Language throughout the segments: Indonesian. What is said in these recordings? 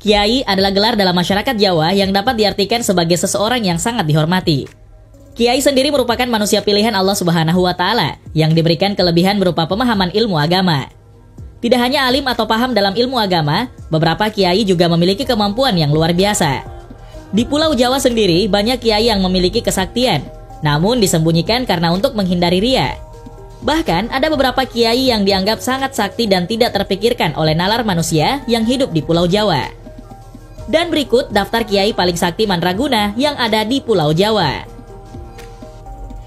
Kiai adalah gelar dalam masyarakat Jawa yang dapat diartikan sebagai seseorang yang sangat dihormati. Kiai sendiri merupakan manusia pilihan Allah Subhanahu wa Ta'ala yang diberikan kelebihan berupa pemahaman ilmu agama. Tidak hanya alim atau paham dalam ilmu agama, beberapa kiai juga memiliki kemampuan yang luar biasa. Di Pulau Jawa sendiri, banyak kiai yang memiliki kesaktian, namun disembunyikan karena untuk menghindari ria. Bahkan, ada beberapa kiai yang dianggap sangat sakti dan tidak terpikirkan oleh nalar manusia yang hidup di Pulau Jawa. Dan berikut daftar kiai paling sakti mandraguna yang ada di Pulau Jawa.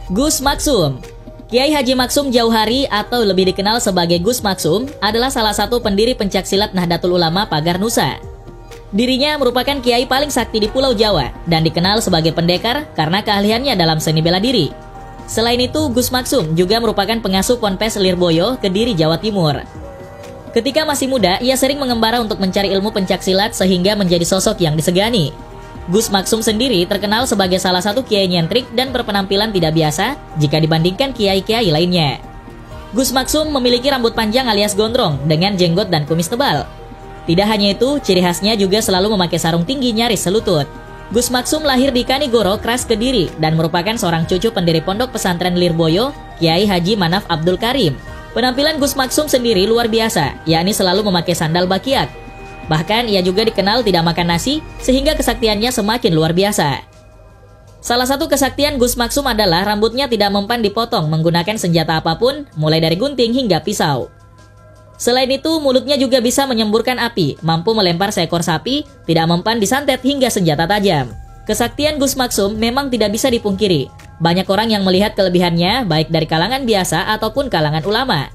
Gus Maksum. Kiai Haji Maksum Jauhari atau lebih dikenal sebagai Gus Maksum adalah salah satu pendiri pencaksilat Nahdlatul Ulama Pagar Nusa. Dirinya merupakan kiai paling sakti di Pulau Jawa dan dikenal sebagai pendekar karena keahliannya dalam seni bela diri. Selain itu, Gus Maksum juga merupakan pengasuh Ponpes Lirboyo, Kediri, Jawa Timur. Ketika masih muda, ia sering mengembara untuk mencari ilmu pencaksilat sehingga menjadi sosok yang disegani. Gus Maksum sendiri terkenal sebagai salah satu kiai nyentrik dan berpenampilan tidak biasa jika dibandingkan kiai-kiai lainnya. Gus Maksum memiliki rambut panjang alias gondrong dengan jenggot dan kumis tebal. Tidak hanya itu, ciri khasnya juga selalu memakai sarung tinggi nyaris selutut. Gus Maksum lahir di Kanigoro, Kras, Kediri dan merupakan seorang cucu pendiri Pondok Pesantren Lirboyo, Kiai Haji Manaf Abdul Karim. Penampilan Gus Maksum sendiri luar biasa, yakni selalu memakai sandal bakiak. Bahkan ia juga dikenal tidak makan nasi, sehingga kesaktiannya semakin luar biasa. Salah satu kesaktian Gus Maksum adalah rambutnya tidak mempan dipotong menggunakan senjata apapun, mulai dari gunting hingga pisau. Selain itu, mulutnya juga bisa menyemburkan api, mampu melempar seekor sapi, tidak mempan disantet hingga senjata tajam. Kesaktian Gus Maksum memang tidak bisa dipungkiri. Banyak orang yang melihat kelebihannya, baik dari kalangan biasa ataupun kalangan ulama.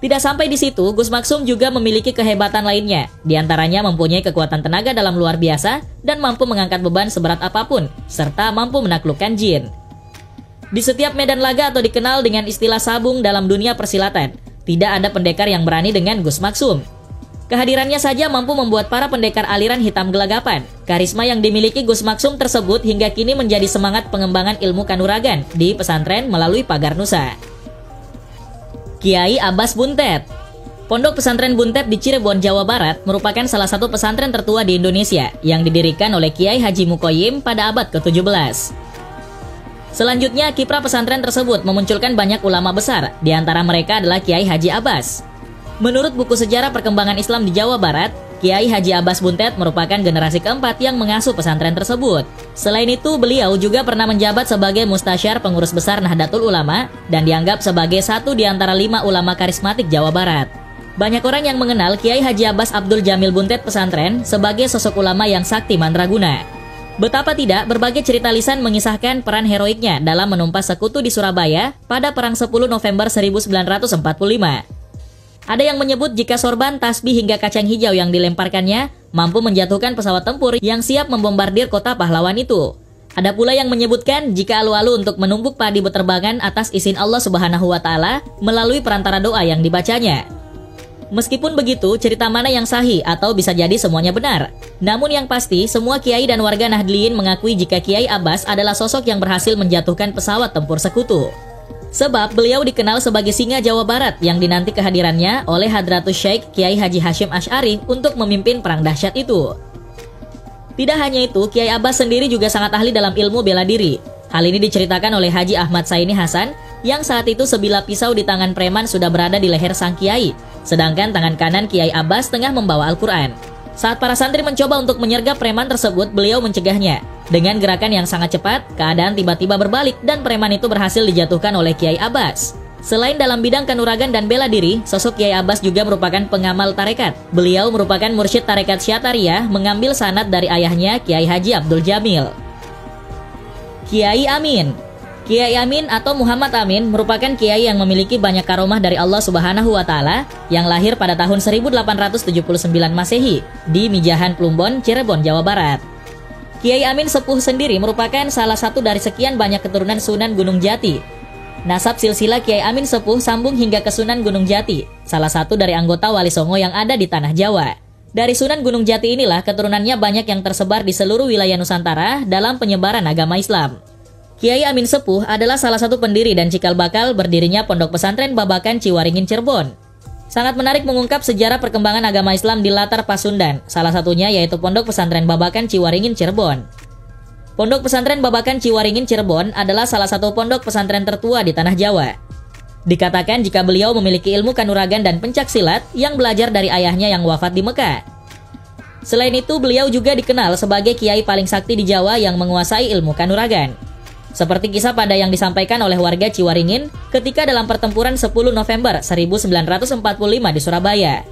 Tidak sampai di situ, Gus Maksum juga memiliki kehebatan lainnya. Di antaranya mempunyai kekuatan tenaga dalam luar biasa dan mampu mengangkat beban seberat apapun, serta mampu menaklukkan jin. Di setiap medan laga atau dikenal dengan istilah sabung dalam dunia persilatan, tidak ada pendekar yang berani dengan Gus Maksum. Kehadirannya saja mampu membuat para pendekar aliran hitam gelagapan. Karisma yang dimiliki Gus Maksum tersebut hingga kini menjadi semangat pengembangan ilmu kanuragan di pesantren melalui Pagar Nusa. Kiai Abbas Buntet. Pondok Pesantren Buntet di Cirebon, Jawa Barat merupakan salah satu pesantren tertua di Indonesia yang didirikan oleh Kiai Haji Mukoyim pada abad ke-17. Selanjutnya, kiprah pesantren tersebut memunculkan banyak ulama besar, di antara mereka adalah Kiai Haji Abbas. Menurut buku sejarah perkembangan Islam di Jawa Barat, Kiai Haji Abbas Buntet merupakan generasi keempat yang mengasuh pesantren tersebut. Selain itu, beliau juga pernah menjabat sebagai mustasyar pengurus besar Nahdlatul Ulama dan dianggap sebagai satu di antara 5 ulama karismatik Jawa Barat. Banyak orang yang mengenal Kiai Haji Abbas Abdul Jamil Buntet Pesantren sebagai sosok ulama yang sakti mandraguna. Betapa tidak, berbagai cerita lisan mengisahkan peran heroiknya dalam menumpas sekutu di Surabaya pada Perang 10 November 1945. Ada yang menyebut jika sorban, tasbih hingga kacang hijau yang dilemparkannya mampu menjatuhkan pesawat tempur yang siap membombardir kota pahlawan itu. Ada pula yang menyebutkan jika alu-alu untuk menumbuk padi berterbangan atas izin Allah Subhanahu wa Ta'ala melalui perantara doa yang dibacanya. Meskipun begitu, cerita mana yang sahih atau bisa jadi semuanya benar. Namun yang pasti, semua kiai dan warga Nahdliyin mengakui jika Kiai Abbas adalah sosok yang berhasil menjatuhkan pesawat tempur sekutu. Sebab beliau dikenal sebagai singa Jawa Barat yang dinanti kehadirannya oleh Hadratus Syekh Kiai Haji Hashim Asy'ari untuk memimpin perang dahsyat itu. Tidak hanya itu, Kiai Abbas sendiri juga sangat ahli dalam ilmu bela diri. Hal ini diceritakan oleh Haji Ahmad Saini Hasan yang saat itu sebilah pisau di tangan preman sudah berada di leher sang kiai, sedangkan tangan kanan Kiai Abbas tengah membawa Al-Quran. Saat para santri mencoba untuk menyergap preman tersebut, beliau mencegahnya. Dengan gerakan yang sangat cepat, keadaan tiba-tiba berbalik dan preman itu berhasil dijatuhkan oleh Kiai Abbas. Selain dalam bidang kanuragan dan bela diri, sosok Kiai Abbas juga merupakan pengamal tarekat. Beliau merupakan mursyid tarekat Syatariyah, mengambil sanad dari ayahnya Kiai Haji Abdul Jamil. Kiai Amin. Kiai Amin atau Muhammad Amin merupakan kiai yang memiliki banyak karomah dari Allah Subhanahu wa Ta'ala yang lahir pada tahun 1879 Masehi di Mijahan Plumbon, Cirebon, Jawa Barat. Kiai Amin Sepuh sendiri merupakan salah satu dari sekian banyak keturunan Sunan Gunung Jati. Nasab silsilah Kiai Amin Sepuh sambung hingga ke Sunan Gunung Jati, salah satu dari anggota Wali Songo yang ada di tanah Jawa. Dari Sunan Gunung Jati inilah keturunannya banyak yang tersebar di seluruh wilayah Nusantara dalam penyebaran agama Islam. Kiai Amin Sepuh adalah salah satu pendiri dan cikal bakal berdirinya Pondok Pesantren Babakan Ciwaringin Cirebon. Sangat menarik mengungkap sejarah perkembangan agama Islam di latar Pasundan, salah satunya yaitu Pondok Pesantren Babakan Ciwaringin Cirebon. Pondok Pesantren Babakan Ciwaringin Cirebon adalah salah satu pondok pesantren tertua di tanah Jawa. Dikatakan jika beliau memiliki ilmu kanuragan dan pencak silat yang belajar dari ayahnya yang wafat di Mekah. Selain itu, beliau juga dikenal sebagai kiai paling sakti di Jawa yang menguasai ilmu kanuragan. Seperti kisah pada yang disampaikan oleh warga Ciwaringin ketika dalam pertempuran 10 November 1945 di Surabaya.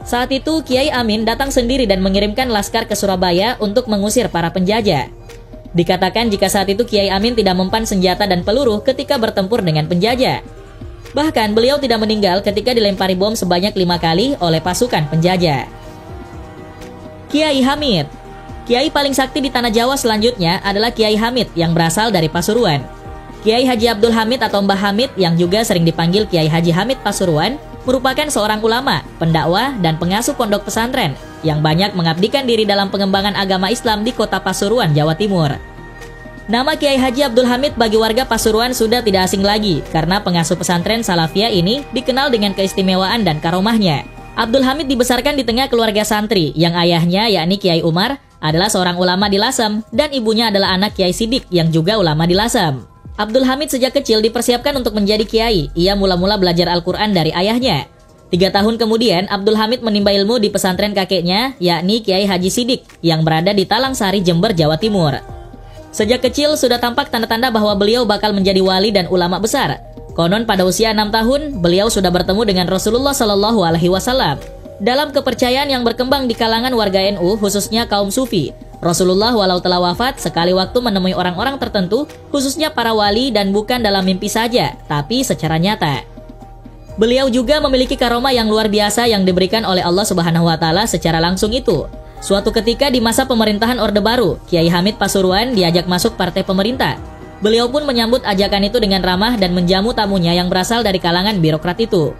Saat itu, Kiai Amin datang sendiri dan mengirimkan laskar ke Surabaya untuk mengusir para penjajah. Dikatakan jika saat itu Kiai Amin tidak mempan senjata dan peluru ketika bertempur dengan penjajah. Bahkan beliau tidak meninggal ketika dilempari bom sebanyak 5 kali oleh pasukan penjajah. Kiai Hamid. Kiai paling sakti di tanah Jawa selanjutnya adalah Kiai Hamid yang berasal dari Pasuruan. Kiai Haji Abdul Hamid atau Mbah Hamid yang juga sering dipanggil Kiai Haji Hamid Pasuruan merupakan seorang ulama, pendakwah, dan pengasuh pondok pesantren yang banyak mengabdikan diri dalam pengembangan agama Islam di kota Pasuruan, Jawa Timur. Nama Kiai Haji Abdul Hamid bagi warga Pasuruan sudah tidak asing lagi karena pengasuh pesantren Salafiyah ini dikenal dengan keistimewaan dan karomahnya. Abdul Hamid dibesarkan di tengah keluarga santri yang ayahnya yakni Kiai Umar adalah seorang ulama di Lasem dan ibunya adalah anak Kiai Sidik yang juga ulama di Lasem. Abdul Hamid sejak kecil dipersiapkan untuk menjadi kiai. Ia mula-mula belajar Al-Quran dari ayahnya. 3 tahun kemudian, Abdul Hamid menimba ilmu di pesantren kakeknya, yakni Kiai Haji Sidik, yang berada di Talang Sari, Jember, Jawa Timur. Sejak kecil sudah tampak tanda-tanda bahwa beliau bakal menjadi wali dan ulama besar. Konon pada usia 6 tahun, beliau sudah bertemu dengan Rasulullah Shallallahu Alaihi Wasallam. Dalam kepercayaan yang berkembang di kalangan warga NU, khususnya kaum Sufi, Rasulullah walau telah wafat sekali waktu menemui orang-orang tertentu, khususnya para wali dan bukan dalam mimpi saja, tapi secara nyata. Beliau juga memiliki karomah yang luar biasa yang diberikan oleh Allah Subhanahu wa Ta'ala secara langsung itu. Suatu ketika di masa pemerintahan Orde Baru, Kiai Hamid Pasuruan diajak masuk partai pemerintah. Beliau pun menyambut ajakan itu dengan ramah dan menjamu tamunya yang berasal dari kalangan birokrat itu.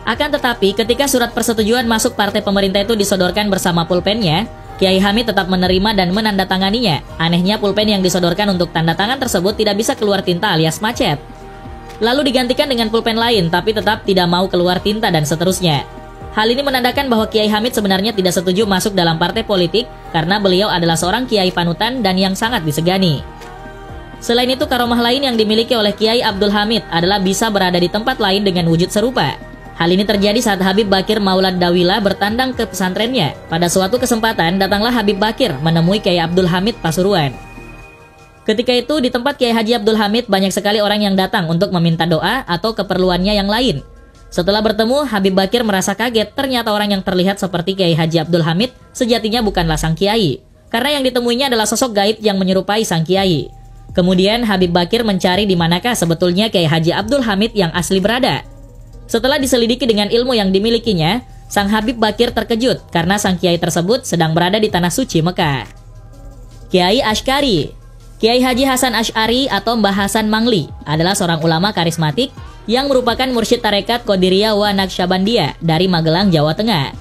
Akan tetapi, ketika surat persetujuan masuk partai pemerintah itu disodorkan bersama pulpennya, Kiai Hamid tetap menerima dan menandatanganinya. Anehnya pulpen yang disodorkan untuk tanda tangan tersebut tidak bisa keluar tinta alias macet. Lalu digantikan dengan pulpen lain, tapi tetap tidak mau keluar tinta dan seterusnya. Hal ini menandakan bahwa Kiai Hamid sebenarnya tidak setuju masuk dalam partai politik karena beliau adalah seorang kiai panutan dan yang sangat disegani. Selain itu, karomah lain yang dimiliki oleh Kiai Abdul Hamid adalah bisa berada di tempat lain dengan wujud serupa. Hal ini terjadi saat Habib Bakir Maulad Dawilah bertandang ke pesantrennya. Pada suatu kesempatan, datanglah Habib Bakir menemui Kiai Abdul Hamid Pasuruan. Ketika itu, di tempat Kiai Haji Abdul Hamid, banyak sekali orang yang datang untuk meminta doa atau keperluannya yang lain. Setelah bertemu, Habib Bakir merasa kaget, ternyata orang yang terlihat seperti Kiai Haji Abdul Hamid sejatinya bukanlah sang kiai. Karena yang ditemuinya adalah sosok gaib yang menyerupai sang kiai. Kemudian Habib Bakir mencari di manakah sebetulnya Kiai Haji Abdul Hamid yang asli berada. Setelah diselidiki dengan ilmu yang dimilikinya, sang Habib Bakir terkejut karena sang kiai tersebut sedang berada di tanah suci Mekah. Kiai Ash'ari. Kiai Haji Hasan Ash'ari atau Mbah Hasan Mangli adalah seorang ulama karismatik yang merupakan mursyid tarekat Qadiriyah wa Naqsyabandiyah dari Magelang, Jawa Tengah.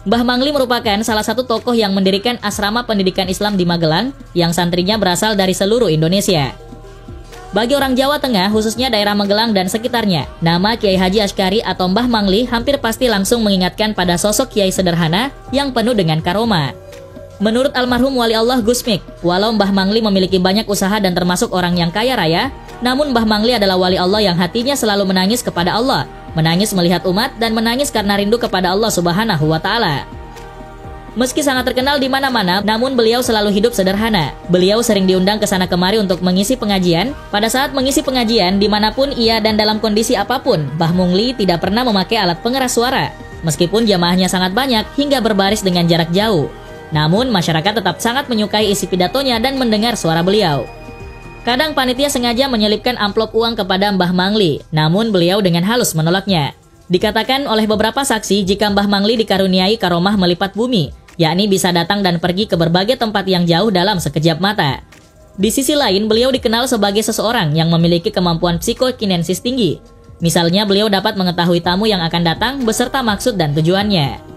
Mbah Mangli merupakan salah satu tokoh yang mendirikan asrama pendidikan Islam di Magelang yang santrinya berasal dari seluruh Indonesia. Bagi orang Jawa Tengah, khususnya daerah Magelang dan sekitarnya, nama Kiai Haji Ash'ari atau Mbah Mangli hampir pasti langsung mengingatkan pada sosok kiai sederhana yang penuh dengan karomah. Menurut almarhum Wali Allah Gusmik, walau Mbah Mangli memiliki banyak usaha dan termasuk orang yang kaya raya, namun Mbah Mangli adalah Wali Allah yang hatinya selalu menangis kepada Allah, menangis melihat umat dan menangis karena rindu kepada Allah Subhanahu wa Ta'ala. Meski sangat terkenal di mana-mana, namun beliau selalu hidup sederhana. Beliau sering diundang ke sana kemari untuk mengisi pengajian. Pada saat mengisi pengajian, dimanapun ia dan dalam kondisi apapun, Mbah Mangli tidak pernah memakai alat pengeras suara. Meskipun jamaahnya sangat banyak hingga berbaris dengan jarak jauh. Namun, masyarakat tetap sangat menyukai isi pidatonya dan mendengar suara beliau. Kadang panitia sengaja menyelipkan amplop uang kepada Mbah Mangli, namun beliau dengan halus menolaknya. Dikatakan oleh beberapa saksi jika Mbah Mangli dikaruniai karomah melipat bumi, yakni bisa datang dan pergi ke berbagai tempat yang jauh dalam sekejap mata. Di sisi lain, beliau dikenal sebagai seseorang yang memiliki kemampuan psikokinensis tinggi. Misalnya, beliau dapat mengetahui tamu yang akan datang beserta maksud dan tujuannya.